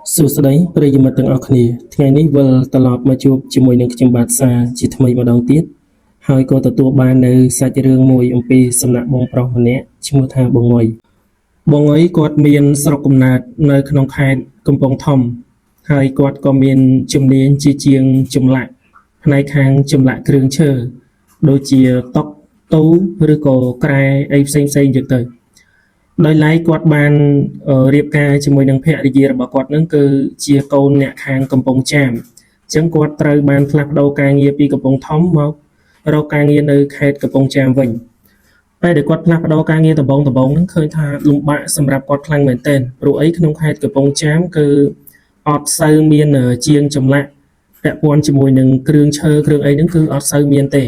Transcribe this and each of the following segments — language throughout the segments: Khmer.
សួស្តីប្រិយមិត្តទាំងអស់គ្នាថ្ងៃនេះវិលត្រឡប់មកជួបជាមួយនឹងខ្ញុំបាទសាជាថ្មីម្ដងទៀតហើយក៏ទទួលបាននៅសាច់រឿងមួយអំពីសំណាក់បងប្រុសម្នាក់ឈ្មោះថាបងងុយបងងុយគាត់មានស្រុកកំណើតនៅក្នុងខេត្តកំពង់ធំហើយគាត់ក៏មានជំនាញជាជាងចម្លាក់ផ្នែកខាងចម្លាក់គ្រឿងឈើដូចជាតុទូឬក៏ក្រែអីផ្សេងៗចឹងទៅដោយឡែកគាត់បានរៀបការជាមួយនឹងភរិយារបស់គាត់នឹងគឺជាកូនអ្នកខាងកំពង់ចាមអញ្ចឹងគាត់ត្រូវបានផ្លាស់ប្ដូរការងារពីកំពង់ធំមករកការងារនៅខេត្តកំពង់ចាមវិញពេលដែលគាត់ផ្លាស់ប្ដូរការងារដំបូងហ្នឹងឃើញថាលំបាកសម្រាប់គាត់ខ្លាំងមែនទែនព្រោះអីក្នុងខេត្តកំពង់ចាមគឺអត់សូវមានជាងចម្លាក់ពាក់ព័ន្ធជាមួយនឹងគ្រឿងឈើគ្រឿងអីហ្នឹងគឺអត់សូវមានទេ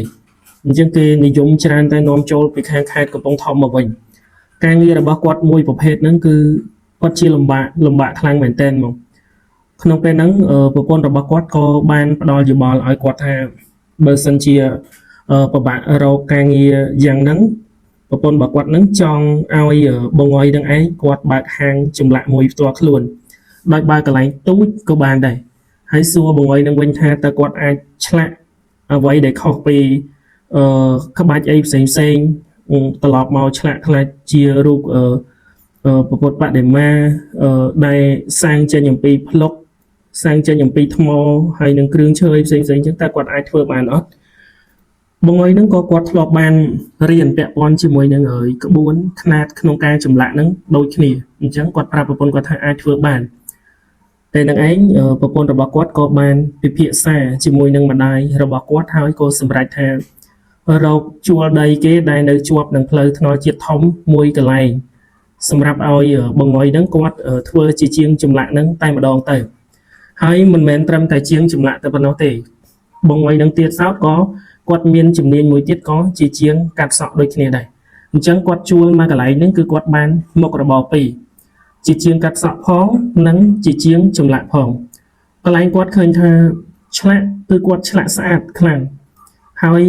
អញ្ចឹងគេនិយមច្រើនតែនាំចូលពីខាងខេត្តកំពង់ធំមកវិញការងាររបស់គាត់មួយប្រភេទហ្នឹងគឺគាត់ជាលំបាកខ្លាំងមែនទែនមកក្នុងពេលហ្នឹងប្រពន្ធរបស់គាត់ក៏បានផ្ដល់យោបល់ឲ្យគាត់ថាបើសិនជាពិបាករកការងារយ៉ាងហ្នឹងប្រពន្ធរបស់គាត់ហ្នឹងចង់ឲ្យបងអុយនឹងឯងគាត់បើកហាងចម្លាក់មួយផ្ទាល់ខ្លួនដោយបើកកន្លែងទូចក៏បានដែរហើយសួរបងអុយនឹងវិញថាតើគាត់អាចឆ្លាក់អ្វីដែលខុសពីក្បាច់អីផ្សេងត្រឡប់មកឆ្លាក់ខ្លាចជារូបពុទ្ធបដិមាដែលសាងចេញអំពីភ្លុកសាងចេញអំពីថ្មហើយនឹងគ្រឿងឈើផ្សេងៗចឹងតើគាត់អាចធ្វើបានអត់បងអុយហ្នឹងក៏គាត់ធ្លាប់បានរៀនពាក់ព័ន្ធជាមួយនឹងក្បួនខ្នាតក្នុងការចម្លាក់ហ្នឹងដូចគ្នាអញ្ចឹងគាត់ប្រាប់ប្រពន្ធគាត់ថាអាចធ្វើបានតែនឹងឯងប្រពន្ធរបស់គាត់ក៏បានពិភាក្សាជាមួយនឹងម្ដាយរបស់គាត់ហើយក៏សម្រេចថារកជួលដីគេដែលនៅជាប់នឹងផ្លូវថ្នល់ជាតិធំមួយកន្លែងសម្រាប់ឲ្យបងអុយហ្នឹងគាត់ធ្វើជាជាងចម្លាក់ហ្នឹងតែម្ដងទៅហើយមិនមែនត្រឹមតែជាងចម្លាក់តែប៉ុណ្ណោះទេបងអុយហ្នឹងទៀតសោតក៏គាត់មានជំនាញមួយទៀតក៏ជាជាងកាត់សក់ដូចគ្នាដែរអញ្ចឹងគាត់ជួលមកកន្លែងហ្នឹងគឺគាត់បានមុខរបរពីរជាជាងកាត់សក់ផងនិងជាជាងចម្លាក់ផងកន្លែងគាត់ឃើញថាឆ្លាក់គឺគាត់ឆ្លាក់ស្អាតខ្លាំងហើយ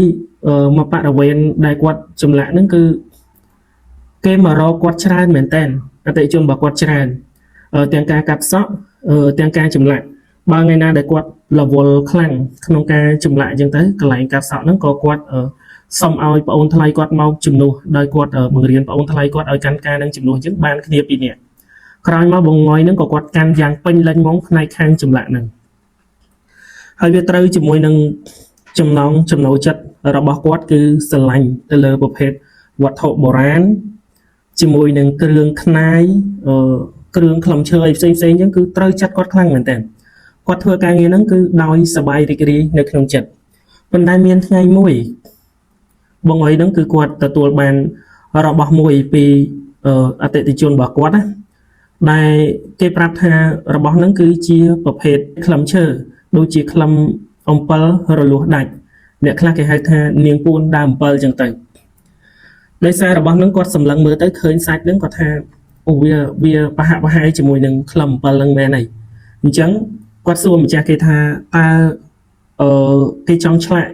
មកបរិវេណដែលគាត់ចម្លាក់ហ្នឹងគឺគេមករកគាត់ច្រើនមែនតើអតិថិជនរបស់គាត់ច្រើនទាំងការកាត់សក់ទាំងការចម្លាក់បើថ្ងៃណាដែលគាត់រវល់ខ្លាំងក្នុងការចម្លាក់អញ្ចឹងទៅកន្លែងកាត់សក់ហ្នឹងក៏គាត់សុំឲ្យប្អូនថ្លៃគាត់មកជំនួសដោយគាត់បង្រៀនប្អូនថ្លៃគាត់ឲ្យកាន់ការនឹងជំនួសអញ្ចឹងបានគ្នាពីរនាក់ក្រោយមកបងងុយហ្នឹងក៏គាត់កាន់យ៉ាងពេញលេញហ្មងផ្នែកខាងចម្លាក់ហ្នឹងហើយវាត្រូវជាមួយនឹងចំណូលចិត្តរបស់គាត់គឺស្រឡាញ់ទៅលើប្រភេទវត្ថុបុរាណជាមួយនឹងគ្រឿងខ្នាយគ្រឿងខ្លឹមឈើអីផ្សេងៗអញ្ចឹងគឺត្រូវចិត្តគាត់ខ្លាំងមែនតើគាត់ធ្វើការងារហ្នឹងគឺដោយសប្បាយរីករាយនៅក្នុងចិត្តប៉ុន្តែមានថ្ងៃមួយបងអុយហ្នឹងគឺគាត់ទទួលបានរបស់មួយពីអតិថិជនរបស់គាត់ណាដែលគេប្រាប់ថារបស់ហ្នឹងគឺជាប្រភេទខ្លឹមឈើដូចជាខ្លឹមអំពិលរលួសដាច់អ្នកខ្លះគេហៅថានាងពួនដើមអំពិលអញ្ចឹងទៅដោយសាររបស់ហ្នឹងគាត់សម្លឹងមើលទៅឃើញសាច់ហ្នឹងគាត់ថាអូវាប្រហាក់ប្រហែលជាមួយនឹងខ្លឹមអំពិលហ្នឹងមែនហើយអញ្ចឹងគាត់សួរម្ចាស់គេថាតើគេចង់ឆ្លាក់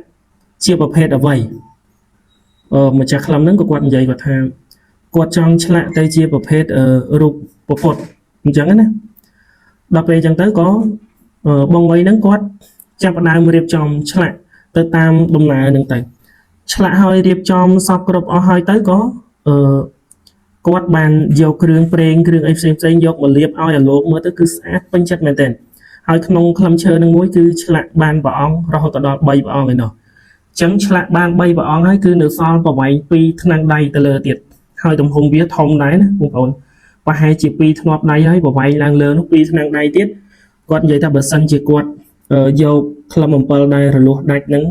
ជាប្រភេទអ្វីម្ចាស់ខ្លឹមហ្នឹងក៏គាត់និយាយគាត់ថាគាត់ចង់ឆ្លាក់ទៅជាប្រភេទរូបពុទ្ធអញ្ចឹងណាដល់ពេលអញ្ចឹងទៅក៏បងវ័យហ្នឹងគាត់ចាប់ផ្ដើមរៀបចំឆ្លាក់ទៅតាមដំណើរហ្នឹងទៅឆ្លាក់ហើយរៀបចំសពគ្រប់អស់ហើយទៅក៏គាត់បានយកគ្រឿងប្រេងគ្រឿងអីផ្សេងយកមកលាបឲ្យអាលោកមើលទៅគឺស្អាតពេញចិត្តមែនទែនហើយក្នុងខ្លឹមឈើនឹងមួយគឺឆ្លាក់បានព្រះអង្គរហូតដល់3ព្រះអង្គឯណោះអញ្ចឹងឆ្លាក់បាន3ព្រះអង្គហើយគឺនៅសល់ប្រវែង2ថ្នាំងដៃទៅលើទៀតហើយទំហំវាធំដែរណាបងប្អូនប្រហែលជា2ធ្នាប់ដៃហើយប្រវែងឡើងលើនោះ2ថ្នាំងដៃទៀតគាត់និយាយថាបើសិនជាគាត់យកខ្លឹមអំពិលដែលរលួសដាច់ហ្នឹង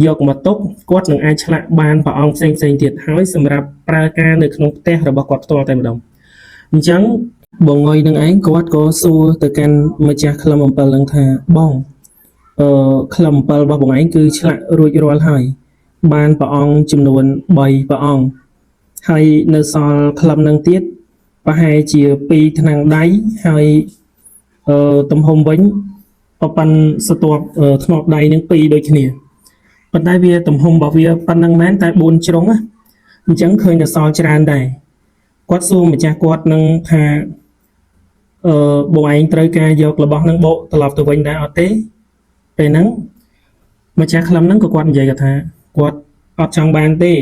យកមកទុកគាត់នឹងអាចឆ្លាក់បានព្រះអង្គផ្សេងទៀតហើយសម្រាប់ប្រើការនៅក្នុងផ្ទះរបស់គាត់ផ្ទាល់តែម្ដងអញ្ចឹងបងអុយនឹងឯងគាត់ក៏សួរទៅកាន់ម្ចាស់ខ្លឹមអំពិលហ្នឹងថាបងខ្លឹមអំពិលរបស់បងឯងគឺឆ្លាក់រួចរាល់ហើយបានព្រះអង្គចំនួន3ព្រះអង្គហើយនៅសល់ខ្លឹមហ្នឹងទៀតប្រហែលជា2ថ្នាំងដៃហើយទំហំវិញប្រព័ន្ធស្ទាប់ធ្នាប់ដៃនឹង2ដូចគ្នាប៉ុន្តែវាទំហំរបស់វាប៉ុណ្្នឹងមែនតែ4ជ្រុងណាអញ្ចឹងឃើញនៅសល់ច្រើនដែរគាត់សួរម្ចាស់គាត់នឹងថា បងឯងត្រូវការយករបស់ហ្នឹងបកត្រឡប់ទៅវិញដែរអត់ទេពេលហ្នឹងម្ចាស់ខ្លឹមហ្នឹងក៏គាត់និយាយថាគាត់អត់ចង់បានទេ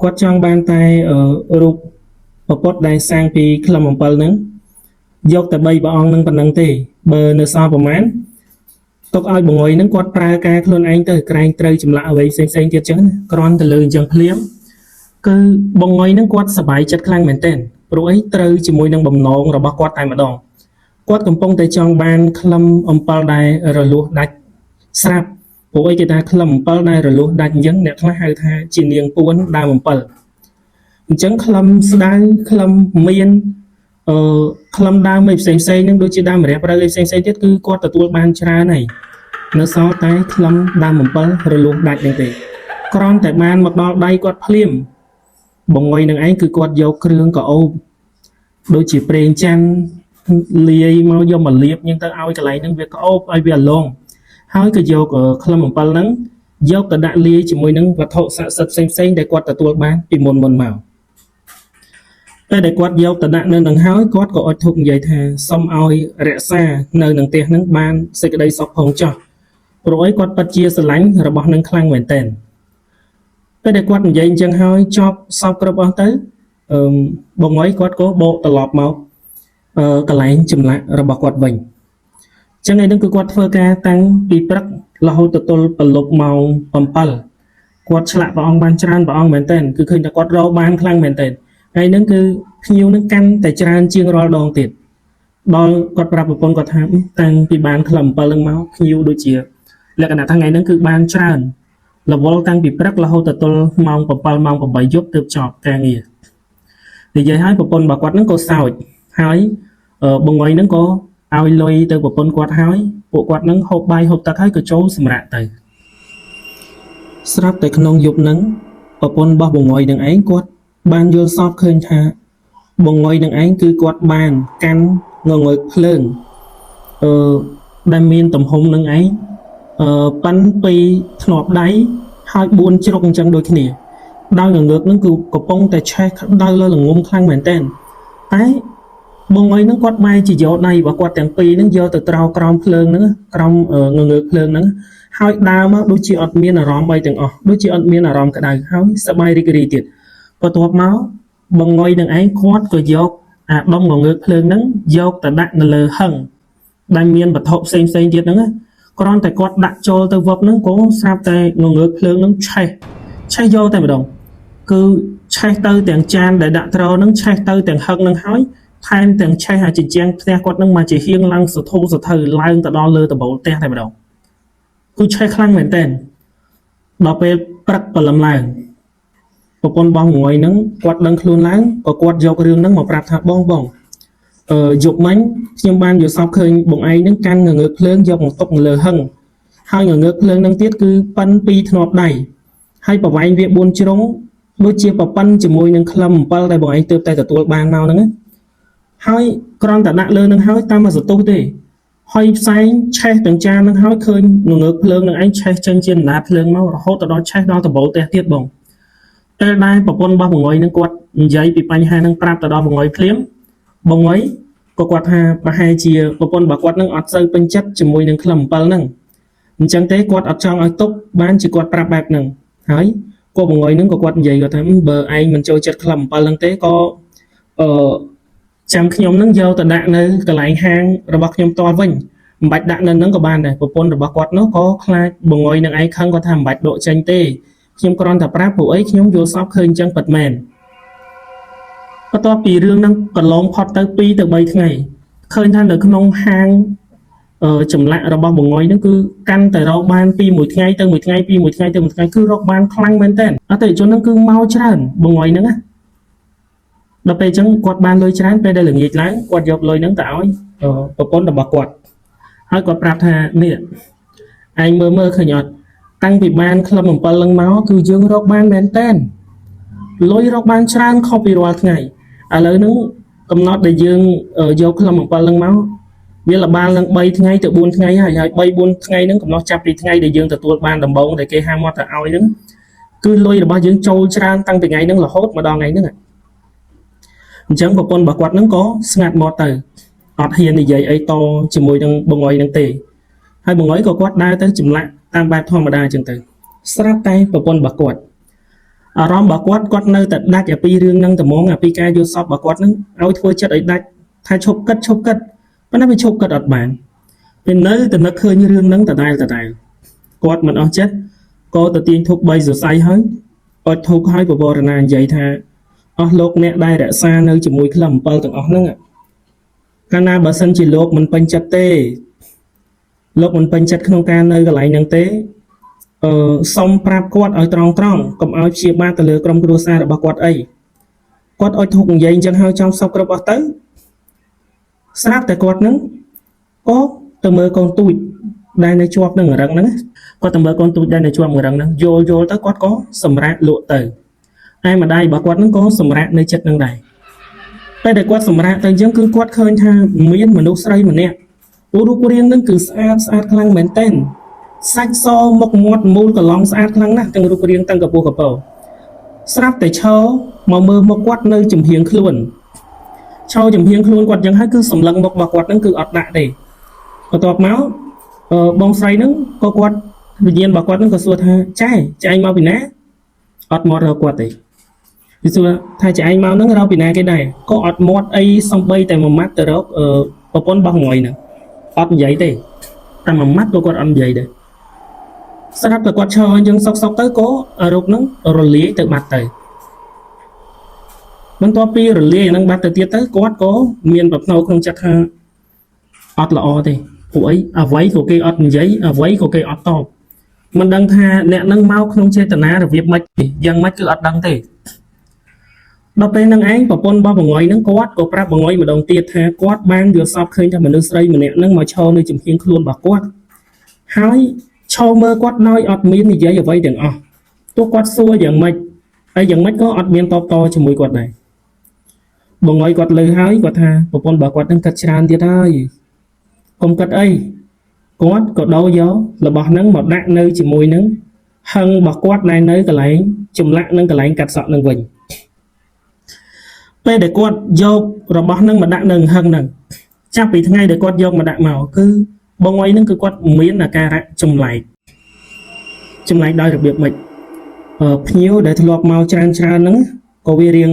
គាត់ចង់បានតែរូបព្រះពុទ្ធដែលសាងពីខ្លឹម7ហ្នឹងយកតែ3ព្រះអង្គហ្នឹងប៉ុណ្ណឹងទេបើនៅសល់ប្រមាណទុកឲ្យបងអុយហ្នឹងគាត់ប្រើការខ្លួនឯងទៅក្រែងត្រូវចម្លាក់អ្វីផ្សេងៗទៀតចឹងគ្រាន់តែលើអញ្ចឹងភ្លាមគឺបងអុយហ្នឹងគាត់សប្បាយចិត្តខ្លាំងមែនទែនព្រោះអីត្រូវជាមួយនឹងបំណងរបស់គាត់តែម្ដងគាត់កំពុងតែចង់បានខ្លឹម7ដែលរលួសដាច់ស្រាប់ព្រោះអីគេថាខ្លឹម7ដែលរលួសដាច់អញ្ចឹងអ្នកខ្លះហៅថាជានាងពួនដើម7អញ្ចឹងខ្លឹមស្ដៅខ្លឹមមានខ្លឹមដើមអីផ្សេងៗហ្នឹងដូចជាដើមរះប្រៅអីផ្សេងៗទៀតគឺគាត់ទទួលបានច្រើនហើយនៅសល់តែខ្លឹមដើម7រលួសដាច់ហ្នឹងទេគ្រាន់តែបានមកដល់ដៃគាត់ភ្លាមបងអុយនឹងឯងគឺគាត់យកគ្រឿងកអូបដូចជាប្រេងច័ន្ទលាយមកយកមកលាបអញ្ចឹងទៅឲ្យកន្លែងហ្នឹងវាក្អូបឲ្យវាឡងហើយក៏យកខ្លឹម7ហ្នឹងយកទៅដាក់លាយជាមួយនឹងវត្ថុស័ក្តិសិទ្ធិផ្សេងៗដែលគាត់ទទួលបានពីមុនមកតែដែលគាត់យកទៅដាក់នៅនឹងហើយគាត់ក៏អុជធូបនិយាយថាសូមឲ្យរក្សានៅនឹងផ្ទះហ្នឹងបានសេចក្តីសុខផងចុះព្រោះអីគាត់ពិតជាស្រឡាញ់របស់នឹងខ្លាំងមែនទែនពេលដែលគាត់និយាយអញ្ចឹងហើយចប់សពគ្រប់អស់ទៅបងអុយគាត់ក៏បកត្រឡប់មកកន្លែងចម្លាក់របស់គាត់វិញអញ្ចឹងឯហ្នឹងគឺគាត់ធ្វើការតាំងពីព្រឹករហូតទៅទល់ប្រឡប់ម៉ោង7គាត់ឆ្លាក់ព្រះអង្គបានច្រើនព្រះអង្គមែនទែនគឺឃើញថាគាត់រកបានខ្លាំងមែនទែនហើយហ្នឹងគឺភ្ញៀវហ្នឹងកាន់តែច្រើនជាងរាល់ដងទៀតដល់គាត់ប្រាប់ប្រពន្ធគាត់ថាតាំងពីបានខ្លឹម7ហ្នឹងមកភ្ញៀវដូចជាលក្ខណៈថ្ងៃហ្នឹងគឺបានច្រើនរវល់តាំងពីព្រឹករហូតទៅទល់ម៉ោង7ម៉ោង8យប់ទើបចប់ការងារនិយាយឲ្យប្រពន្ធរបស់គាត់ហ្នឹងក៏សោចហើយបងអុយហ្នឹងក៏ឲ្យលុយទៅប្រពន្ធគាត់ហើយពួកគាត់ហ្នឹងហូបបាយហូបទឹកហើយក៏ចូលសម្រាកទៅស្រាប់តែក្នុងយប់ហ្នឹងប្រពន្ធរបស់បងអុយនឹងឯងគាត់បានយល់សពឃើញថាបងអុយនឹងឯងគឺគាត់បានកាន់ងងឹកភ្លើងដែលមានទំហំនឹងឯងប៉ិនពីធ្នាប់ដៃហើយ4ជ្រុកអញ្ចឹងដូចគ្នាដោយងងឹកហ្នឹងគឺកំពុងតែឆេះក្តៅលើល្ងំខ្លាំងមែនទែនតែបងអុយហ្នឹងគាត់បែរជាយកដៃរបស់គាត់ទាំងពីរហ្នឹងយកទៅត្រោក្រោមភ្លើងហ្នឹងក្រោមងងឹកភ្លើងហ្នឹងហើយដើរមកដូចជាអត់មានអារម្មណ៍អីទាំងអស់ដូចជាអត់មានអារម្មណ៍ក្តៅហើយសប្បាយរីករាយទៀតបន្ទាប់មកបងអុយនឹងឯងគាត់ក៏យកអាដុំងងឹកភ្លើងហ្នឹងយកទៅដាក់នៅលើហឹងដែលមានវត្ថុផ្សេងទៀតហ្នឹងគ្រាន់តែគាត់ដាក់ចូលទៅវឹបហ្នឹងក៏ស្រាប់តែងងឹកភ្លើងហ្នឹងឆេះយកតែម្ដងគឺឆេះទៅទាំងចានដែលដាក់ត្រហ្នឹងឆេះទៅទាំងហឹងហ្នឹងហើយថែមទាំងឆេះអាជញ្ជាំងផ្ទះគាត់ហ្នឹងមកជាហៀងឡើងសធុសធៅឡើងទៅដល់លើដបូលផ្ទះតែម្ដងគឺឆេះខ្លាំងមែនតើដល់ពេលព្រឹកព្រលឹមឡើងប្រពន្ធបងមួយហ្នឹងគាត់ដឹងខ្លួនឡើងក៏គាត់យករឿងហ្នឹងមកប្រាប់ថាបងយប់មិញខ្ញុំបានយល់សពឃើញបងឯងហ្នឹងកាន់ងងឹកភ្លើងយកមកទុកនៅលើហឹងហើយងងឹកភ្លើងហ្នឹងទៀតគឺប៉ិនពីធ្នាប់ដៃហើយប្រវែងវា4ជ្រុងដូចជាប្រប៉ិនជាមួយនឹងខ្លឹម7ដែលបងឯងទើបតែទទួលបានមកហ្នឹងហើយគ្រាន់តែដាក់លើនឹងហើយតាមមកសន្ទុះទេហើយផ្សែងឆេះទាំងចាននឹងហើយឃើញងងឹកភ្លើងនឹងឯងឆេះចេញជាដំណាភ្លើងមករហូតដល់ឆេះដល់ដបូលផ្ទះទៀតបងតែដែរប្រពន្ធរបស់បងអុយនឹងគាត់និយាយពីបញ្ហានឹងប្រាប់ទៅដល់បងអុយភ្លាមបងអុយក៏គាត់ថាប្រហែលជាប្រពន្ធរបស់គាត់នឹងអត់សូវពេញចិត្តជាមួយនឹងខ្លឹម7ហ្នឹងអញ្ចឹងទេគាត់អត់ចង់ឲ្យទុកបានជាគាត់ប្រាប់បែបហ្នឹងហើយគាត់បងអុយនឹងក៏គាត់និយាយគាត់ថាបើឯងមិនចូលចិត្តខ្លឹម7ហ្នឹងទេក៏ចាំខ្ញុំនឹងយកទៅដាក់នៅកន្លែងហាងរបស់ខ្ញុំតវិញមិនបាច់ដាក់នៅនឹងក៏បានដែរប្រពន្ធរបស់គាត់នោះក៏ខ្លាចបងអុយនឹងឯងខឹងគាត់ថាមិនបាច់ដកចេញទេខ្ញុំគ្រាន់តែប្រាប់ព្រោះអីខ្ញុំយល់សពឃើញអញ្ចឹងពិតមែនបន្ទាប់ពីរឿងហ្នឹងកន្លងផុតទៅ2ទៅ3ថ្ងៃឃើញថានៅក្នុងហាងចម្លាក់របស់បងអុយហ្នឹងគឺកាន់តែរកបានពីមួយថ្ងៃទៅមួយថ្ងៃពីមួយថ្ងៃទៅមួយថ្ងៃគឺរកបានខ្លាំងមែនតើអតិថិជនហ្នឹងគឺមកច្រើនបងអុយហ្នឹងណាដល់ពេលអញ្ចឹងគាត់បានលុយច្រើនពេលដែលល្ងាចឡើងគាត់យកលុយហ្នឹងទៅឲ្យប្រពន្ធរបស់គាត់ហើយគាត់ប្រាប់ថានេះឯងមើលឃើញអត់តាំងពីបានខ្លឹម7ឡើងមកគឺយើងរកបានមែនតើលុយរកបានច្រើនខុសពីរាល់ថ្ងៃឥឡូវហ្នឹងកំណត់ដែលយើងយកខ្លឹម7ឡើងមកវាលបានឡើង3ថ្ងៃទៅ4ថ្ងៃហើយ3 4ថ្ងៃហ្នឹងកំណត់ចាប់ពីថ្ងៃដែលយើងទទួលបានដំបូងដែលគេហាមមកទៅឲ្យហ្នឹងគឺលុយរបស់យើងចូលច្រើនតាំងពីថ្ងៃហ្នឹងរហូតមកដល់ថ្ងៃហ្នឹងអញ្ចឹងប្រពន្ធរបស់គាត់ហ្នឹងក៏ស្ងាត់មកទៅ អត់ហ៊ាននិយាយអីតជាមួយនឹងបងអុយនឹងទេហើយបងអុយក៏គាត់ដើរទៅចម្លាក់តាមបែបធម្មតាអញ្ចឹងទៅស្រាប់តែប្រពន្ធរបស់គាត់អារម្មណ៍របស់គាត់នៅតែដាច់ពីរឿងហ្នឹងត្មងពីការយល់សពរបស់គាត់ហ្នឹងឲ្យធ្វើចិត្តឲ្យដាច់ថាឈប់គិតប៉ុន្តែវាឈប់គិតអត់បានពេលនៅតែនឹកឃើញរឿងហ្នឹងដដែលគាត់មិនអស់ចិត្តក៏ទៅទាញធូប3សរសៃហើយអត់ធូបហើយបវរណានិយាយថាអស់លោកអ្នកដែលរក្សានៅជាមួយក្លឹមអំពិលទាំងអស់ហ្នឹងកាលណាបើសិនជាលោកមិនពេញចិត្តទេលោកមិនពេញចិត្តក្នុងការនៅកន្លែងហ្នឹងទេសុំប្រាប់គាត់ឲ្យត្រង់កុំឲ្យព្យាបាទទៅលើក្រុមគ្រួសាររបស់គាត់អីគាត់អត់ធុកនិយាយអញ្ចឹងហើយចំសពគ្រប់អស់ទៅស្រាប់តែគាត់នឹងក៏ទៅមើលកូនទូចដែលនៅជាប់នឹងរឹងហ្នឹងគាត់ទៅមើលកូនទូចដែលនៅជាប់នឹងរឹងហ្នឹងយល់ទៅគាត់ក៏សម្រាកលក់ទៅឯម្ដាយរបស់គាត់ហ្នឹងក៏សម្រាកនៅចិត្តនឹងដែរពេលដែលគាត់សម្រាកទៅអញ្ចឹងគឺគាត់ឃើញថាមានមនុស្សស្រីម្នាក់រូបរាងហ្នឹងគឺស្អាតខ្លាំងមែនទែនសាច់សមុខមាត់មូលកន្លងស្អាតខ្លាំងណាស់ទាំងរូបរាងទាំងកពស់កពោស្រាប់តែឈរមកមើលមុខគាត់នៅចំហៀងខ្លួនឈរចំហៀងខ្លួនគាត់អញ្ចឹងហើយគឺសម្លឹងមុខរបស់គាត់ហ្នឹងគឺអត់ដាក់ទេបន្ទាប់មកបងស្រីហ្នឹងក៏គាត់វិញ្ញាណរបស់គាត់ហ្នឹងក៏សួរថាចែងមកពីណាអត់មករកគាត់ទេវាសួរថាចែងមកហ្នឹងរកពីណាគេដែរក៏អត់មាត់អីសំបីតែមួយម៉ាត់ទៅរកប្រពន្ធរបស់ងុយហ្នឹងអត់និយាយទេតែមួយម៉ាត់ក៏គាត់អត់និយាយដែរស្រាប់តែគាត់ឈរអញ្ចឹងសុកទៅក៏រូបហ្នឹងរលាយទៅបាត់ទៅបន្ទាប់ពីរលាយហ្នឹងបាត់ទៅទៀតទៅគាត់ក៏មានប្រផ្នូលក្នុងចិត្តថាអត់ល្អទេពួកអីអ្វីក៏គេអត់និយាយអ្វីក៏គេអត់តបមិនដឹងថាអ្នកនឹងមកក្នុងចេតនារបៀបម៉េចទេយ៉ាងម៉េចគឺអត់ដឹងទេដល់ពេលហ្នឹងឯងប្រពន្ធរបស់បងអុយហ្នឹងគាត់ក៏ប្រាប់បងអុយម្ដងទៀតថាគាត់បានយល់សពឃើញថាមនុស្សស្រីម្នាក់ហ្នឹងមកឈរនៅចំហៀងខ្លួនរបស់គាត់ហើយឈរមើលគាត់ដោយអត់មាននិយាយអ្វីទាំងអស់ទោះគាត់សួរយ៉ាងម៉េចហើយយ៉ាងម៉េចក៏អត់មានតបតជាមួយគាត់ដែរបងអុយគាត់លើហើយគាត់ថាប្រពន្ធរបស់គាត់នឹងកាត់ច្រើនទៀតហើយកុំកាត់អីគាត់ក៏ដោយករបស់ហ្នឹងមកដាក់នៅជាមួយនឹងហឹងរបស់គាត់នៅកន្លែងចម្លាក់នឹងកន្លែងកាត់សក់នឹងវិញពេលដែលគាត់យករបស់ហ្នឹងមកដាក់នៅហឹងហ្នឹងចាប់ពីថ្ងៃដែលគាត់យកមកដាក់មកគឺបងអុយហ្នឹងគឺគាត់មានអាការៈចម្លែកដោយរបៀបម៉េចភ្ញៀវដែលធ្លាប់មកច្រើនហ្នឹងក៏វារៀង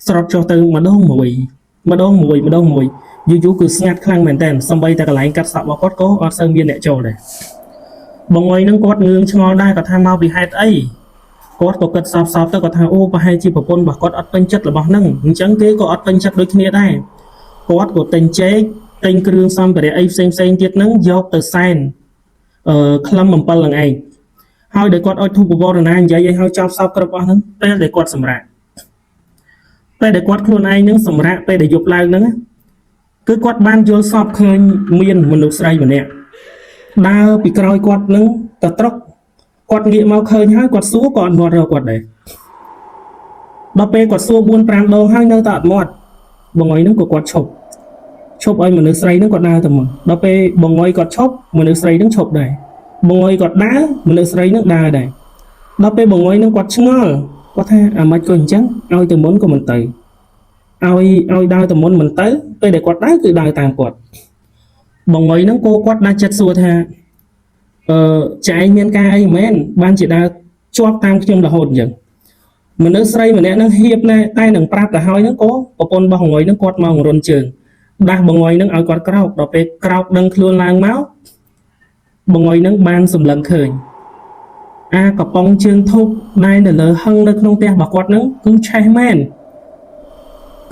ស្រត់ចុះទៅម្ដងមួយយូរគឺស្ងាត់ខ្លាំងមែនតើសំបីតែកន្លែងកាត់សក់របស់គាត់ក៏អត់សូវមានអ្នកចូលដែរបងអុយហ្នឹងគាត់ងឿងឆ្ងល់ដែរគាត់ថាមកពីហេតុអីគាត់ក៏គិតសោកទៅគាត់ថាអូប្រហែលជាប្រពន្ធរបស់គាត់អត់ពេញចិត្តរបស់ហ្នឹងអញ្ចឹងគេក៏អត់ពេញចិត្តដូចគ្នាដែរគាត់ក៏ទិញចេកទិញគ្រឿងសម្ភារៈអីផ្សេងទៀតហ្នឹងយកទៅសែនក្លឹមអំពិលហ្នឹងឯងហើយដែលគាត់អុជធូបបវរណានិយាយឲ្យចប់សោកគ្រប់អស់ហ្នឹងពេលដែលគាត់សម្រាកពេលដែលគាត់ខ្លួនឯងហ្នឹងសម្រាកពេលដែលយប់ឡើងហ្នឹងគឺគាត់បានយល់សពឃើញមានមនុស្សស្រីម្នាក់ដើរពីក្រោយគាត់នឹងទៅត្រុកគាត់ងាកមកឃើញហើយគាត់សួរក៏អត់មាត់រកគាត់ដែរដល់ពេលគាត់សួរ 4-5 ដងហើយនៅតែអត់មាត់បងអុយនឹងក៏គាត់ឈប់ឲ្យមនុស្សស្រីនឹងគាត់ដើរទៅមកដល់ពេលបងអុយគាត់ឈប់មនុស្សស្រីនឹងឈប់ដែរបងអុយគាត់ដើរមនុស្សស្រីនឹងដើរដែរដល់ពេលបងអុយនឹងគាត់ឆ្ងល់គាត់ថាអាម៉េចក៏អញ្ចឹងឲ្យទៅមុនក៏មិនទៅឲ្យដើរទៅមុនមិនទៅពេលដែលគាត់ដើរគឺដើរតាមគាត់បងអុយហ្នឹងក៏គាត់ដាច់ចិត្តសួរថាចែងមានការអីមែនបានជាដើរជាប់តាមខ្ញុំរហូតអញ្ចឹងមនុស្សស្រីម្នាក់ហ្នឹងហៀបណែតែនឹងប្រាប់ទៅហើយហ្នឹងក៏ប្រពន្ធរបស់បងអុយហ្នឹងគាត់មករុនជើងដាស់បងអុយហ្នឹងឲ្យគាត់ក្រោកដល់ពេលក្រោកដឹងខ្លួនឡើងមកបងអុយហ្នឹងបានសម្លឹងឃើញអាកំប៉ុងជើងធូបដែលនៅលើហឹងនៅក្នុងផ្ទះរបស់គាត់ហ្នឹងគឺឆេះមែន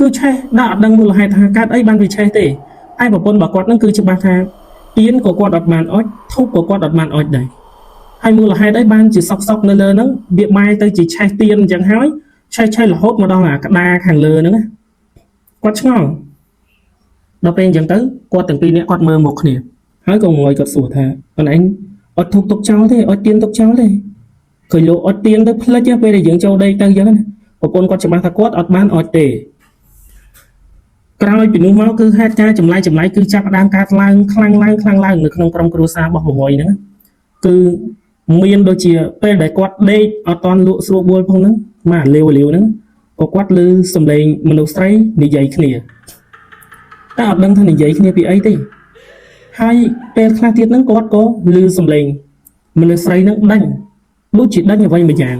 គឺឆេះដាក់អត់ដឹងមូលហេតុថាកើតអីបានវាឆេះទេឯប្រពន្ធរបស់គាត់ហ្នឹងគឺច្បាស់ថាទៀនក៏គាត់អត់បានអុជធូបក៏គាត់អត់បានអុជដែរហើយមូលហេតុអីបានជាសក់នៅលើហ្នឹងវាបែរទៅជាឆេះទៀនអញ្ចឹងហើយឆេះរហូតមកដល់អាក្តារខាងលើហ្នឹងគាត់ឆ្ងល់ដល់ពេលអញ្ចឹងទៅគាត់ទាំងពីរនាក់គាត់មើលមុខគ្នាហើយក៏ងុយគាត់សួរថាអូនឯងអត់ធូបទុកចោលទេអុជទៀនទុកចោលទេឃើញលោកអុជទៀនទៅផ្លិចពេលដែលយើងចូលដីទៅអញ្ចឹងណាប្រពន្ធគាត់ច្បាស់ថាគាត់អត់បានអុជទេក្រោយពីនោះមកគឺហេតុការចម្លែកគឺចាប់ផ្ដើមកើតឡើងខ្លាំងឡើងនៅក្នុងក្រុមគ្រួសាររបស់បងអុយហ្នឹងគឺមានដូចជាពេលដែលគាត់ដេកអត់តន់លក់ស្រួលបួលផងហ្នឹងមកលាវហ្នឹងក៏គាត់ឮសំឡេងមនុស្សស្រីនិយាយគ្នា តែអត់ដឹងថានិយាយគ្នាពីអីទេហើយពេលខ្លះទៀតហ្នឹងគាត់ក៏លឺសំឡេងមនុស្សស្រីហ្នឹងដេញដូចជាដេញអ្វីមួយយ៉ាង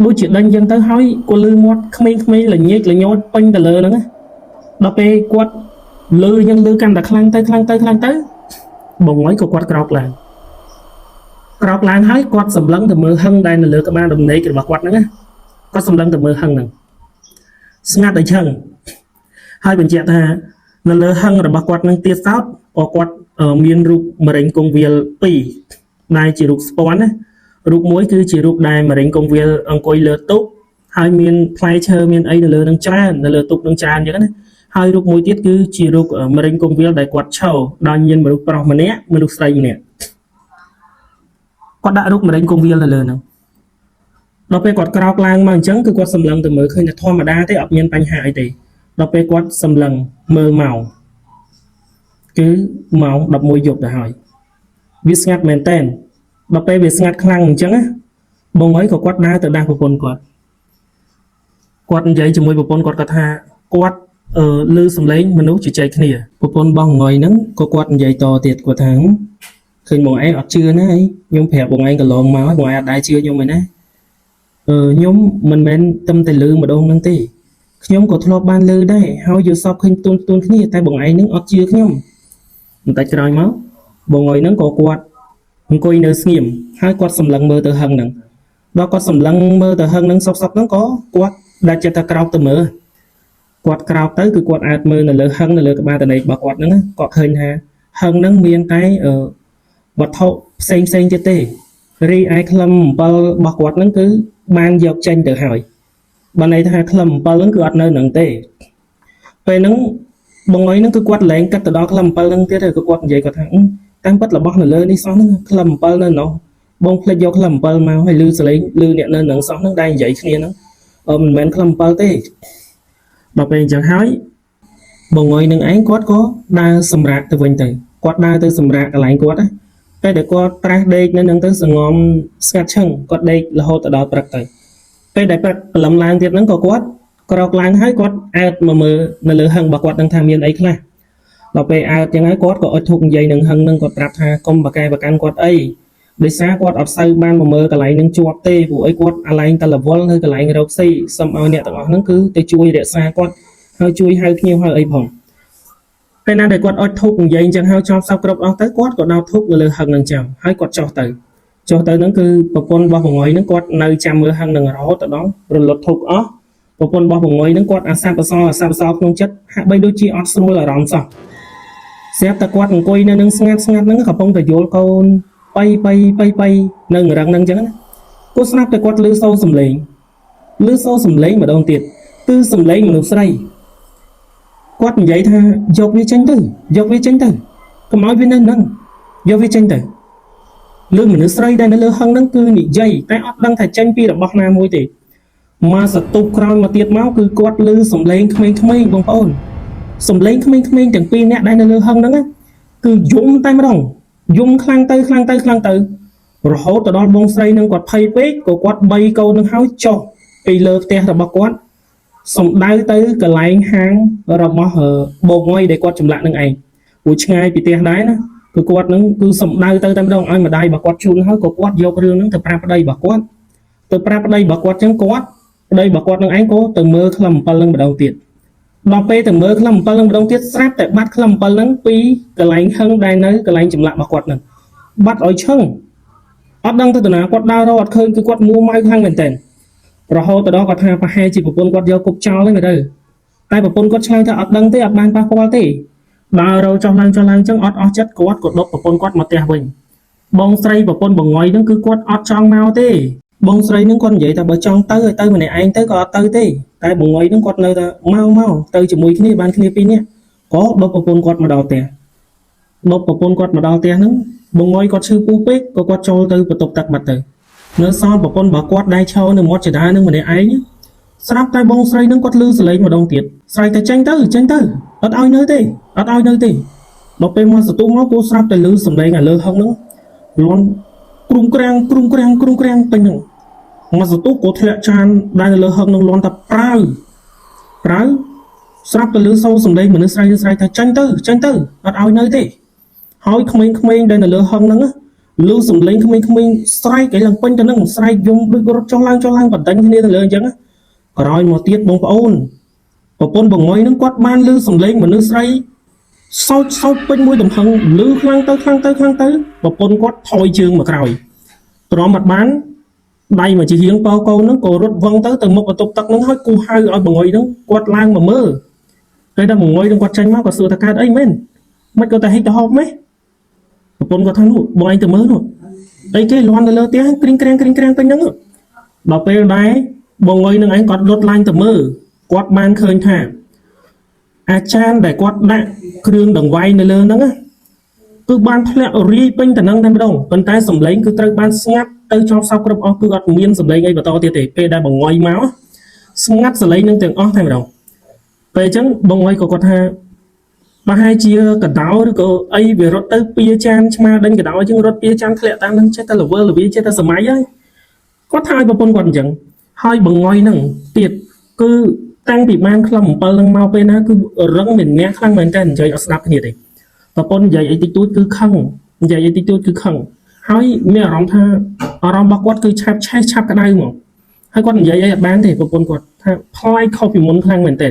ដូចជាដេញអញ្ចឹងទៅហើយក៏លឺមាត់ក្មេងៗល្ញែកល្ញោចពេញទៅលើហ្នឹងដល់ពេលគាត់លឺអញ្ចឹងលឺកាន់តែខ្លាំងទៅបងងុយក៏គាត់ក្រោកឡើងហើយគាត់សម្លឹងទៅមើលហឹងដែលនៅលើក្បាលដំណេករបស់គាត់ហ្នឹងគាត់សម្លឹងទៅមើលហឹងហ្នឹងស្ងាត់តែឆឹងហើយបញ្ជាក់ថានៅលើហឹងរបស់គាត់នឹងទៀតសោតក៏គាត់មានរូបមរិញគង្វាល2ដែលជារូបស្ពាន់ណារូបមួយគឺជារូបដែលមរិញគង្វាលអង្គុយលើតុហើយមានផ្លែឈើមានអីនៅលើនឹងច្រើននៅលើតុនឹងច្រើនអញ្ចឹងណាហើយរូបមួយទៀតគឺជារូបមរិញគង្វាលដែលគាត់ឈរដោយមានមនុស្សប្រុសម្នាក់មនុស្សស្រីម្នាក់គាត់ដាក់រូបមរិញគង្វាលនៅលើហ្នឹងដល់ពេលគាត់ក្រោកឡើងមកអញ្ចឹងគឺគាត់សម្លឹងទៅមើលឃើញតែធម្មតាទេអត់មានបញ្ហាអីទេដល់ពេលគាត់សម្លឹងមើលម៉ោងគឺម៉ោង11យប់ទៅហើយវាស្ងាត់មែនតើដល់ពេលវាស្ងាត់ខ្លាំងអញ្ចឹងណាបងអីក៏គាត់ដើរទៅដាស់ប្រពន្ធគាត់និយាយជាមួយប្រពន្ធគាត់ថាគាត់ឮសំឡេងមនុស្សជជែកគ្នាប្រពន្ធបងងុយហ្នឹងក៏គាត់និយាយតទៀតគាត់ថាឃើញបងឯងអត់ជឿណាអីខ្ញុំប្រាប់បងឯងកន្លងមកហើយបងឯងអត់ដែរជឿខ្ញុំឯណាខ្ញុំមិនមែនតែឮម្ដងហ្នឹងទេខ្ញុំក៏ធ្លាប់បានឮដែរហើយយល់សពឃើញទូនគ្នាតែបងឯងហ្នឹងអត់ជឿខ្ញុំបន្តិចក្រោយមកបងអុយហ្នឹងក៏គាត់អង្គុយនៅស្ងៀមហើយគាត់សម្លឹងមើលទៅហឹងហ្នឹងដល់គាត់សម្លឹងមើលទៅហឹងហ្នឹងសុកហ្នឹងក៏គាត់ដាច់ចិត្តតែក្រោកទៅមើលគាត់ក្រោកទៅគឺគាត់អាចមើលនៅលើហឹងនៅលើក្បាលតនេករបស់គាត់ហ្នឹងគាត់ឃើញថាហឹងហ្នឹងមានតែវត្ថុផ្សេងទៀតទេរីឯក្លឹមអំបិលរបស់គាត់ហ្នឹងគឺបានយកចេញទៅហើយបើន័យថាក្លឹមអំបិលហ្នឹងគឺអត់នៅហ្នឹងទេពេលហ្នឹងបងអុយហ្នឹងគឺគាត់លែងកាត់ទៅដល់ក្លឹមអំបិលហ្នឹងទៀតហើយគាត់និយាយគាត់ថាតាមពិតរបស់នៅលើនេះសោះហ្នឹងក្លឹមអំបិលនៅនោះបងភ្លេចយកក្លឹមអំបិលមកហើយលឺសលេងលឺអ្នកនៅហ្នឹងសោះហ្នឹងដែលនិយាយគ្នាហ្នឹងមិនមែនក្លឹមអំបិលទេដល់ពេលអញ្ចឹងហើយបងអុយនឹងឯងគាត់ក៏ដើរសម្រាកទៅវិញទៅគាត់ដើរទៅសម្រាកកន្លែងគាត់ណាពេលដែលគាត់ប្រាស់ដេកនៅនឹងទៅសងំស្ងាត់ឈឹងគាត់ដេករហូតដល់ព្រឹកទៅពេលដែលព្រឹកព្រលឹមឡើងទៀតហ្នឹងក៏គាត់ក្រោកឡើងហើយគាត់អើតមកមើលនៅលើហឹងរបស់គាត់នឹងថាមានអីខ្លះដល់ពេលអើតចឹងហើយគាត់ក៏អត់ធុកនិយាយនឹងហឹងនឹងគាត់ប្រាប់ថាកុំបកកែបកាន់គាត់អីដោយសារគាត់អត់សូវបានមកមើលកន្លែងនឹងជាប់ទេព្រោះអីគាត់អាឡែងតែរវល់នៅកន្លែងរកស៊ីសុំឲ្យអ្នកទាំងអស់ហ្នឹងគឺទៅជួយរក្សាគាត់ហើយជួយហៅភ្ញៀវហៅអីផងពេលណាដែលគាត់អត់ធុកនិយាយអញ្ចឹងហើយចប់សពគ្រប់អស់ទៅគាត់ក៏ដោតធុកនៅលើហឹងនឹងចាំហើយគាត់ចុះទៅហ្នឹងគឺប្រពន្ធរបស់បងអុយហ្នឹងគាត់នៅចាំមើលហឹងនឹងរហូតទៅដល់រលត់ធុកអស់ប្រពន្ធរបស់បងអុយហ្នឹងគាត់អាសាប់អសក្នុងចិត្តហាក់បីដូចជាអត់ស្រួលអារម្មណ៍សោះស្រាប់តែគាត់អង្គុយនៅនឹងស្ងាត់ហ្នឹងកំពុងតែយល់កូនបៃនៅរឹងហ្នឹងអញ្ចឹងណាគាត់ស្រាប់តែគាត់ឮសូរសំឡេងម្ដងទៀតគឺសំឡេងមនុស្សស្រីគាត់និយាយថាយកវាចេញទៅកុំឲ្យវានៅហ្នឹងយកវាចេញទៅលើមនុស្សស្រីដែលនៅលើហឹងហ្នឹងគឺនិយាយតែអត់ដឹងថាចេញពីរបស់ណាមួយទេមកសតុបក្រោយមកទៀតមកគឺគាត់ឮសំឡេងក្មេងៗបងប្អូនសំឡេងក្មេងៗទាំងពីរនាក់ដែលនៅលើហឹងហ្នឹងគឺយំតែម្ដងយំខ្លាំងទៅរហូតទៅដល់បងស្រីនឹងគាត់ភ័យពេកក៏គាត់បីកូននឹងហើយចុះពីលើផ្ទះរបស់គាត់សំដៅទៅកន្លែងហាងរបស់បងអុយដែលគាត់ចម្លាក់នឹងឯងព្រោះឆ្ងាយពីផ្ទះដែរណាគឺគាត់នឹងគឺសំដៅទៅតែម្ដងឲ្យម្ដាយរបស់គាត់ជូនហើយក៏គាត់យករឿងហ្នឹងទៅប្រាប់ប្តីរបស់គាត់ចឹងគាត់ប្តីរបស់គាត់នឹងឯងក៏ទៅមើលក្លឹម7នឹងម្ដងទៀតដល់ពេលទៅមើលក្លឹម7នឹងម្ដងទៀតស្រាប់តែបាត់ក្លឹម7ហ្នឹងពីកន្លែងហឹងដែលនៅកន្លែងចម្លាក់របស់គាត់ហ្នឹងបាត់ឲ្យឈឹងអត់ដឹងទៅណាគាត់ដើររកអត់ឃើញគឺគាត់មួម៉ៅខ្លាំងមែនតើរហូតដល់គាត់ថាប្រហែលជាប្រពន្ធគាត់យកគប់ចោលហ្នឹងទៅតែប្រពន្ធគាត់ឆ្លើយថាអត់ដឹងទេអត់បានប៉ះពាល់ទេដើររកចុះឡើងចឹងអត់អស់ចិត្តគាត់ក៏ដុតប្រពន្ធគាត់មកផ្ទះវិញបងស្រីប្រពន្ធបងងុយហ្នឹងគឺគាត់អត់ចង់មកទេបងស្រីហ្នឹងគាត់និយាយថាបើចង់ទៅឲ្យទៅម្នាក់ឯងទៅក៏អត់ទៅទេតែបងងុយហ្នឹងគាត់នៅតែមកទៅជាមួយគ្នាបានគ្នាពីរនាក់ក៏ដុតប្រពន្ធគាត់មកដល់ផ្ទះហ្នឹងបងងុយគាត់ឈឺពោះពេកក៏គាត់ចូលទៅបន្ទប់ទឹកបាត់ទៅនៅសល់ប្រពន្ធរបស់គាត់ដែលឈរនៅមាត់ចដានឹងម្នាក់ឯងស្រាប់តែបងស្រីនឹងគាត់លឺសលេងម្ដងទៀតស្រែកតែចេញទៅអត់ឲ្យនៅទេដល់ពេលមកសតុមកគូស្រាប់តែលឺសំឡេងអាលើហឹងហ្នឹងលន់គ្រុងក្រាំងពេញហ្នឹងមកសតុក៏ធ្លាក់ចានដែលនៅលើហឹងហ្នឹងលន់តែប្រើ ស្រាប់តែលឺសូរសំឡេងមនុស្សស្រីថាចាញ់ទៅអត់ឲ្យនៅទេហើយក្មេងៗដែលនៅលើហឹងហ្នឹងលឺសំឡេងក្មេងៗស្រែកឲ្យឡើងពេញទៅនឹងស្រែកយំដូចរត់ចុះឡើងបដិញគ្នាទៅលើអញ្ចឹងក្រោយមកទៀតបងប្អូនប្រពន្ធបងងុយហ្នឹងគាត់បានលឺសំឡេងមនុស្សស្រីសោចពេញមួយទំហឹងលឺខ្លាំងទៅប្រពន្ធគាត់ថយជើងមកក្រោយទ្រាំអត់បានដៃមកជាហៀងប៉ោកូនហ្នឹងក៏រត់វឹងទៅមុខបន្ទប់ទឹកហ្នឹងហើយគូហៅឲ្យបងងុយហ្នឹងគាត់ឡើងមកមើលពេលដល់បងងុយហ្នឹងគាត់ចាញ់មកក៏សួរថាកើតអីមែនមិនក៏តែហិចទៅហូបម៉េះប្រពន្ធគាត់ថានោះបងឯងទៅមើលនោះអីគេលន់ទៅលើផ្ទះគ្រីងពេញហ្នឹងដល់ពេលដែរបងងុយនឹងឯងគាត់លត់ឡើងទៅមើលគាត់បានឃើញថាអាចារ្យដែលគាត់ដាក់គ្រឿងដង្វាយនៅលើហ្នឹងគឺបានធ្លាក់រាយពេញទៅនឹងតែម្ដងប៉ុន្តែសំឡេងគឺត្រូវបានស្ងាត់ទៅចប់សោកគ្រប់អស់គឺអត់មានសំឡេងអីបន្តទៀតទេពេលដែលបងងុយមកស្ងាត់សំឡេងនឹងទាំងអស់តែម្ដងពេលអញ្ចឹងបងងុយក៏គាត់ថាប្រហែលជាកដោឬក៏អីវារត់ទៅពៀចានឆ្មាដេញកដោអញ្ចឹងរត់ពៀចានធ្លាក់តាមនឹងចេះតែល្វីចេះតែសម័យហើយគាត់ថាឲ្យប្រពន្ធគាត់អញ្ចឹងហើយបងងុយហ្នឹងទៀតគឺតាំងពីបានខ្លឹម7ហ្នឹងមកពេលណាគឺរឹងមានអ្នកខ្លាំងមែនតើនិយាយអត់ស្ដាប់គ្នាទេប្រពន្ធនិយាយអីតិចតួចគឺខឹងហើយមានអារម្មណ៍ថាអារម្មណ៍របស់គាត់គឺឆាប់ឆេះឆាប់ក្តៅហ្មងហើយគាត់និយាយអីអត់បានទេប្រពន្ធគាត់ថាផ្លាយខុសពីមុនខ្លាំងមែនតើ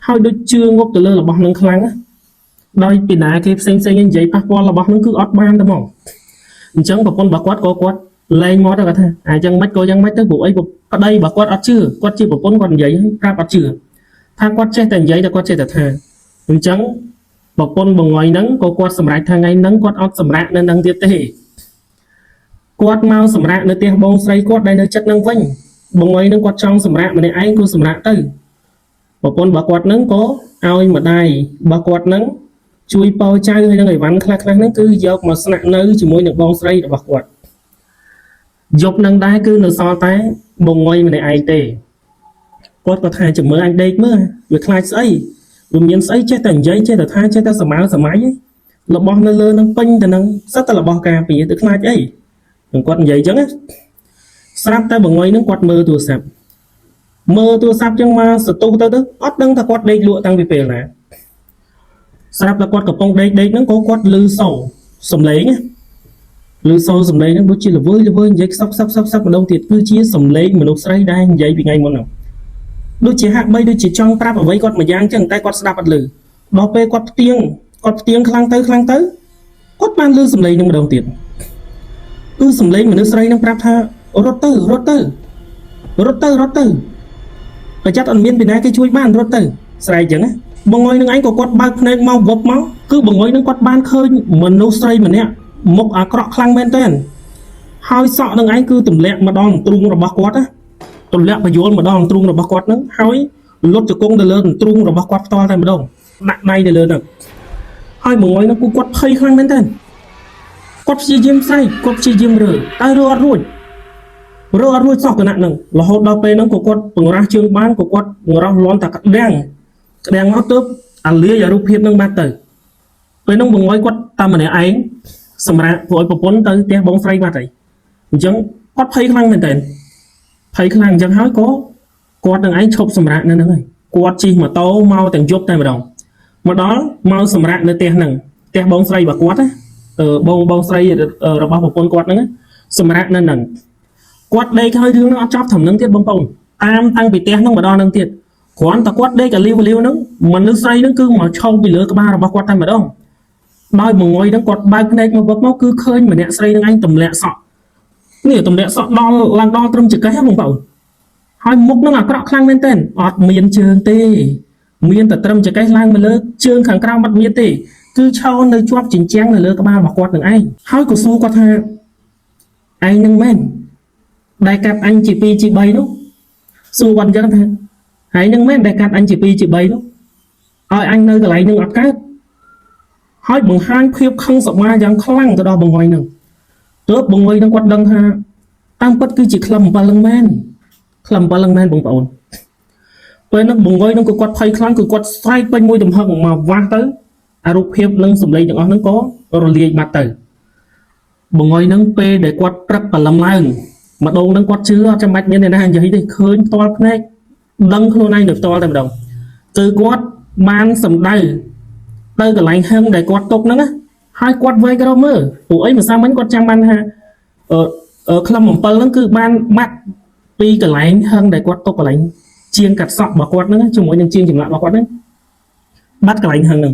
ហើយដូចជឿងប់ទៅលើរបស់នឹងខ្លាំងដោយពីណាគេផ្សេងនិយាយប៉ះពាល់របស់នឹងគឺអត់បានទេហ្មងអញ្ចឹងប្រពន្ធរបស់គាត់ក៏គាត់លែងមកទៅគាត់ថាអញ្ចឹងមិនក៏យ៉ាងម៉េចទៅព្រោះអីប្តីរបស់គាត់អត់ជឿគាត់ជាប្រពន្ធគាត់និយាយប្រាប់អត់ជឿថាគាត់ចេះតែនិយាយតែគាត់ចេះតែថាអញ្ចឹងប្រពន្ធបងងុយហ្នឹងក៏គាត់សម្រេចថាថ្ងៃហ្នឹងគាត់អត់សម្រាកនៅនឹងទៀតទេគាត់មកសម្រាកនៅផ្ទះបងស្រីគាត់ដែលនៅចិត្តនឹងវិញបងងុយហ្នឹងគាត់ចង់សម្រាកម្នាក់ឯងក៏សម្រាកទៅប្រពន្ធរបស់គាត់ហ្នឹងក៏ឲ្យម្ដាយរបស់គាត់ហ្នឹងជួយប៉ោចៅហើយនឹងអីវ៉ាន់ខ្លះហ្នឹងគឺយកមកស្នាក់នៅជាមួយនឹងបងស្រីរបស់គាត់យប់នឹងដែរគឺនៅសល់តែបងងុយម្នាក់ឯងទេគាត់ក៏ថាចាំមើលអញដេកមើលវាខ្លាចស្អីវាមានស្អីចេះតែនិយាយចេះតែថាចេះតែសម័យរបស់នៅលើនឹងពេញទៅនឹងសិតតែរបស់ការពារទៅខ្លាចអីគាត់និយាយអញ្ចឹងស្រាប់តែបងងុយនឹងគាត់មើលទូរស័ព្ទចឹងមកសតុះទៅអត់ដឹងថាគាត់ដេកលក់តាំងពីពេលណាស្រាប់តែគាត់កំពុងដេកហ្នឹងក៏គាត់លឺសូរសំឡេងហ្នឹងដូចជាល្វើយនិយាយខ្សឹកម្ដងទៀតគឺជាសំឡេងមនុស្សស្រីដែលនិយាយពីថ្ងៃមុនហ្នឹងដូចជាហាក់បីដូចជាចង់ប្រាប់អ្វីគាត់មួយយ៉ាងចឹងតែគាត់ស្ដាប់អត់ឮដល់ពេលគាត់ផ្ទៀងខ្លាំងទៅគាត់បានលឺសំឡេងហ្នឹងម្ដងទៀតគឺសំឡេងមនុស្សស្រីហ្នឹងប្រាប់ថារត់ទៅប្រយ័ត្នអត់មានពីណាគេជួយបានរត់ទៅស្រែកចឹងណាបងងុយនឹងឯងក៏គាត់បើកភ្នែកមកវឹបមកគឺបងងុយនឹងគាត់បានឃើញមនុស្សស្រីម្នាក់មុខអាក្រក់ខ្លាំងមែនទែនហើយសក់នឹងឯងគឺទម្លាក់ម្ដងទ្រូងរបស់គាត់ណាទម្លាក់បញ្យល់ម្ដងទ្រូងរបស់គាត់ហ្នឹងហើយលុតជង្គង់ទៅលើទ្រូងរបស់គាត់ផ្ទាល់តែម្ដងដាក់ដៃទៅលើហ្នឹងហើយបងងុយនឹងគាត់ភ័យខ្លាំងមែនទែនគាត់ព្យាយាមស្រែកគាត់ព្យាយាមរើតែរើអត់រួចសោះគណៈហ្នឹងរហូតដល់ពេលហ្នឹងក៏គាត់បង្រាស់ជើងបានក៏គាត់បង្រាស់លាន់តែក្តាំងមកទៅអាលាយរូបភាពហ្នឹងបាត់ទៅពេលហ្នឹងបងងុយគាត់តាមម្នាក់ឯងសម្រាប់ព្រោះឲ្យប្រពន្ធទៅផ្ទះបងស្រីបាត់ហើយអញ្ចឹងគាត់ភ័យខ្លាំងមែនតើអញ្ចឹងហើយក៏គាត់នឹងឯងឈប់សម្រាប់នៅហ្នឹងហើយគាត់ជិះម៉ូតូមកទាំងយប់តែម្ដងមកដល់មកសម្រាប់នៅផ្ទះហ្នឹងផ្ទះបងស្រីរបស់គាត់ណាបងស្រីរបស់ប្រពន្ធគាត់ហ្នឹងសម្រាប់នៅហ្នឹងគាត់ដេកហើយរឿងហ្នឹងអត់ចប់ត្រឹមហ្នឹងទៀតបងប្អូនតាំងពីផ្ទះហ្នឹងមកដល់ហ្នឹងទៀតគ្រាន់តែគាត់ដេកអាលីវហ្នឹងមនុស្សស្រីហ្នឹងគឺមកឈោពីលើក្បាលរបស់គាត់តែម្ដងដោយបងងុយហ្នឹងគាត់បើកភ្នែកមកវឹកមកគឺឃើញម្នាក់ស្រីហ្នឹងឯងទម្លាក់សក់នេះទម្លាក់សក់ឡើងដល់ត្រឹមចង្កេះបងប្អូនហើយមុខហ្នឹងអាក្រក់ខ្លាំងមែនទែនអត់មានជើងទេមានតែត្រឹមចង្កេះឡើងមកលើជើងខាងក្រោមអត់មានទេគឺឈរនៅជាប់ជញ្ជាំងនៅលើក្បាលរបស់គាត់នឹងឯងហើយក៏សួរគាត់ថាឯងនឹងមែនដែលកាត់អញជា2ជា3នោះសួរគាត់អញ្ចឹងថាហើយនឹងមែនដែលកាត់អញជា2ជា3នោះឲ្យអញនៅកន្លែងនឹងអត់កើតហើយបង្ហាញភាពខឹងសម្មាយ៉ាងខ្លាំងទៅដល់បងងុយនឹងទើបបងងុយនឹងគាត់ដឹងថាតាមពិតគឺជាក្លឹម7ហ្នឹងមែនបងប្អូនពេលនោះបងងុយនឹងក៏គាត់ភ័យខ្លាំងគឺគាត់ស្រែកពេញមួយទំហឹងមកវាស់ទៅអារូបភាពនិងសម្លេងទាំងអស់ហ្នឹងក៏រលាយបាត់ទៅបងងុយនឹងពេលដែលគាត់ព្រឹកព្រលឹមឡើងម្ដងហ្នឹងគាត់ជឿអត់ចាំបាច់មានអ្នកណានិយាយទេឃើញផ្ទាល់ភ្នែកដឹងខ្លួនឯងនៅផ្ទាល់តែម្ដងគឺគាត់ ban sầm đầy tới cái lạnh hơn để quạt tục nữa hai quạt vây cái đó mơ ủa ấy mà sao mấy quạt trăm ban ha ở khăm một pal nó cứ ban bắt pi cái lạnh hơn để quạt tục cái lạnh chiên cắt sọ mà quạt nữa cho mỗi nhân chiên chừng lại mà quạt đấy bắt cái lạnh hơn nè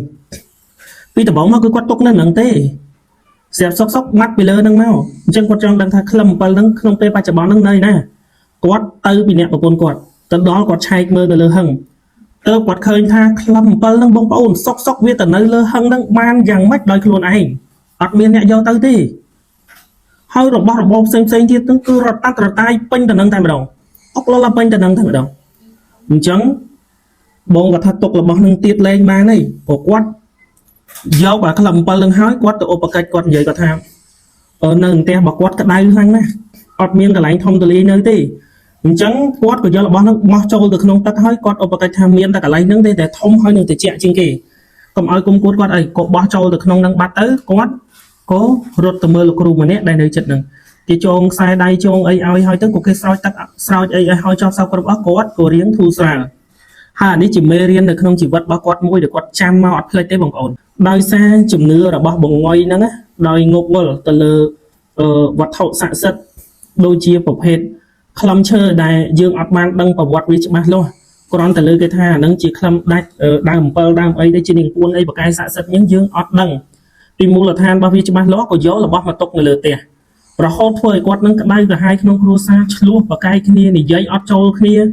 pi tập bóng nó cứ quạt tục nó nặng tê xẹp sóc sóc mắt bị lơ nâng mau chân quạt trong đang thay khăm một pal nó không tê ba chập bóng nâng đây nè quạt từ bị nẹt vào côn quạt từ đó quạt chai mơ từ lơ hằng quạt khơi tha khăm pal nó bông bông sóc sóc viết từ nơi lơ hằng nó ban dằng mắt đời luôn anh ọt miên nẹt do tới đi hơi rồi bao xem kia tướng cứ rọt tắt rọt tai pin từ nâng tay mà đầu ốc lo là pin từ nâng tay mà đầu trắng bông và thật tục là bao nâng tiết lên ba này của quạt do bà khăm pal nâng hói quạt từ ốp cái quạt vậy có tham ở nâng te bọc quạt cái đai hăng nè ọt miên cái lạnh thông từ ly nơi đi trắng quát của do là bao nó trâu được không tắt hơi quát ở cái tham miên ta cả lấy nướng đây để thông hơi nương từ chẹt trên kì còn ai cũng quát ấy có bao trâu được không đang bắt tới quát có rốt từ mưa lục rùm mà nét đây nơi chật nè thì chôn sai đây chôn ấy ai hơi tới của cái soi tắt soi ấy hơi cho sau con quát của riêng thu xà hà ní chỉ mê riêng được không chỉ vật bao quát môi được quát cham mọt plei tế bằng ổn đôi xa chùm nưa là bao bồng ngôi nữa đôi ngục mờ từ lơ vật hậu sản xuất đôi chia bộc hết khăm chơi đại dương ọt man đăng vào vật vi chụp luôn còn từ lơ cái tha nâng chỉ khăm đam pal đam ấy đây trên đỉnh cuốn ấy bậc cái sản xuất những dương ọt đăng vì mua là than bao vi chụp ló của gió là bao mà tốc người lừa tiền rồi hốt thôi quạt nâng cái đây là hai không kêu xa luôn và cái kia này giấy ọt trâu kia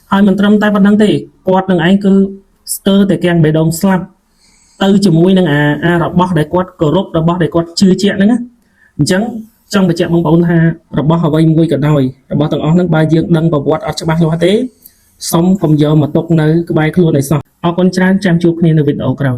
hai mình trâm tay bắt đăng thì quạt nâng anh cứ stir để kèn bề đồng slap từ chùm mũi nâng rồi bao để quạt cờ rốt rồi bao để quạt chưa chẹn nữa trắng trong cái chẹn bông bông ha rồi bao họ vay mũi cả đôi rồi bao tầng óc nâng ba dương đăng vào quạt ọt cho ba lo tế xong không giờ mà tốc nơi cái bài luôn này xong con trai chăm chúc nên là việc ẩu cầu